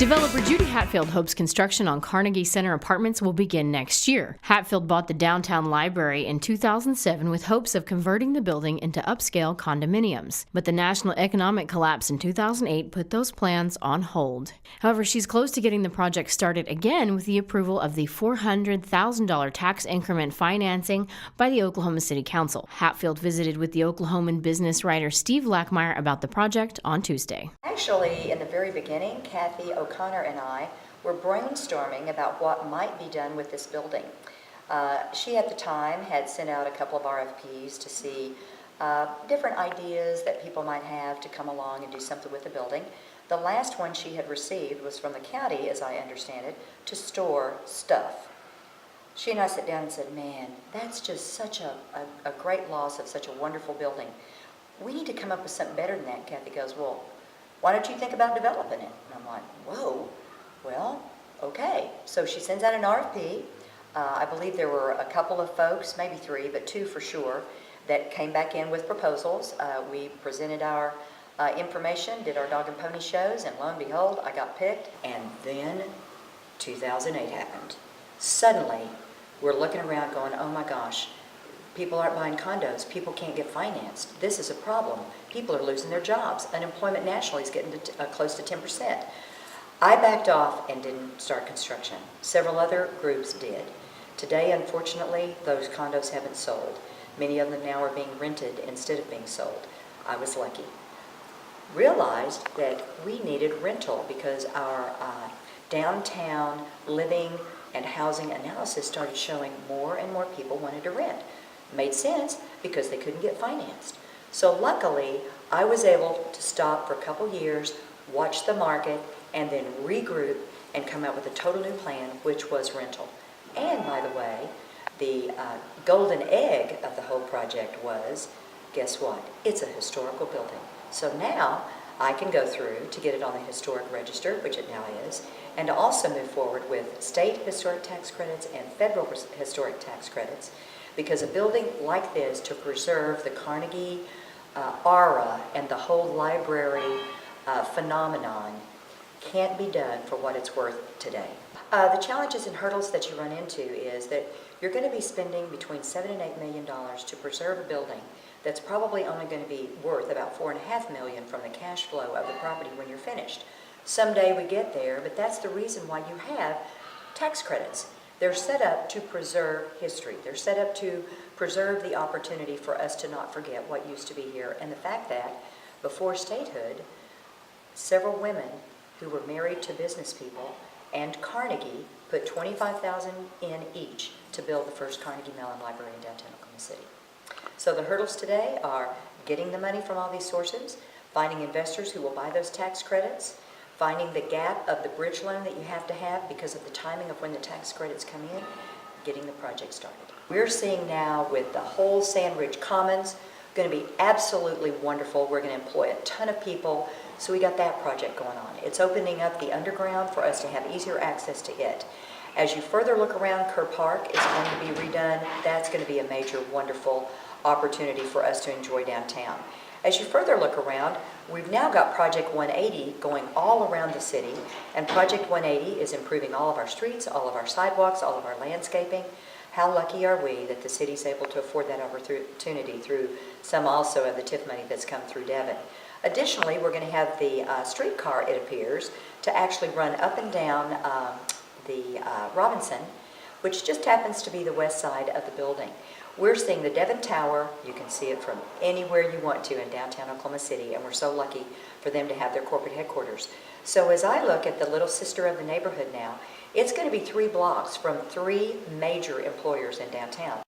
Developer Judy Hatfield hopes construction on Carnegie Center apartments will begin next year. Hatfield bought the downtown library in 2007 with hopes of converting the building into upscale condominiums. But the national economic collapse in 2008 put those plans on hold. However, she's close to getting the project started again with the approval of the $400,000 tax increment financing by the Oklahoma City Council. Hatfield visited with the Oklahoman business writer Steve Lackmeyer about the project on Tuesday. Actually, in the very beginning, Kathy O'Connor and I were brainstorming about what might be done with this building. She at the time had sent out a couple of RFPs to see different ideas that people might have to come along and do something with the building. The last one she had received was from the county, as I understand it, to store stuff. She and I sat down and said, man, that's just such a great loss of such a wonderful building. We need to come up with something better than that. Kathy goes, well, why don't you think about developing it? And I'm like, whoa, well, okay. So she sends out an RFP. I believe there were a couple of folks, maybe three, but two for sure, that came back in with proposals. We presented our information, did our dog and pony shows, and lo and behold, I got picked. And then 2008 happened. Suddenly, we're looking around going, oh my gosh, people aren't buying condos. People can't get financed. This is a problem. People are losing their jobs. Unemployment nationally is getting to, close to 10%. I backed off and didn't start construction. Several other groups did. Today, unfortunately, those condos haven't sold. Many of them now are being rented instead of being sold. I was lucky. Realized that we needed rental because our downtown living and housing analysis started showing more and more people wanted to rent. Made sense because they couldn't get financed. So luckily, I was able to stop for a couple years, watch the market, and then regroup and come up with a total new plan, which was rental. And by the way, the golden egg of the whole project was, guess what? It's a historical building. So now I can go through to get it on the historic register, which it now is, and to also move forward with state historic tax credits and federal historic tax credits. Because a building like this, to preserve the Carnegie aura and the whole library phenomenon, can't be done for what it's worth today. The challenges and hurdles that you run into is that you're going to be spending between $7 and $8 million to preserve a building that's probably only going to be worth about $4.5 million from the cash flow of the property when you're finished. Someday we get there, but that's the reason why you have tax credits. They're set up to preserve history. They're set up to preserve the opportunity for us to not forget what used to be here. And the fact that before statehood, several women who were married to business people and Carnegie put $25,000 in each to build the first Carnegie Mellon Library in downtown Oklahoma City. So the hurdles today are getting the money from all these sources, finding investors who will buy those tax credits, finding the gap of the bridge loan that you have to have because of the timing of when the tax credits come in, getting the project started. We're seeing now with the whole Sandridge Commons, going to be absolutely wonderful. We're going to employ a ton of people, so we got that project going on. It's opening up the underground for us to have easier access to it. As you further look around, Kerr Park is going to be redone. That's going to be a major, wonderful opportunity for us to enjoy downtown. As you further look around, we've now got Project 180 going all around the city, and Project 180 is improving all of our streets, all of our sidewalks, all of our landscaping. How lucky are we that the city's able to afford that opportunity through some also of the TIF money that's come through Devon. Additionally, we're going to have the streetcar, it appears, to actually run up and down the Robinson, which just happens to be the west side of the building. We're seeing the Devon Tower. You can see it from anywhere you want to in downtown Oklahoma City, and we're so lucky for them to have their corporate headquarters. So as I look at the little sister of the neighborhood now, it's going to be 3 blocks from 3 major employers in downtown.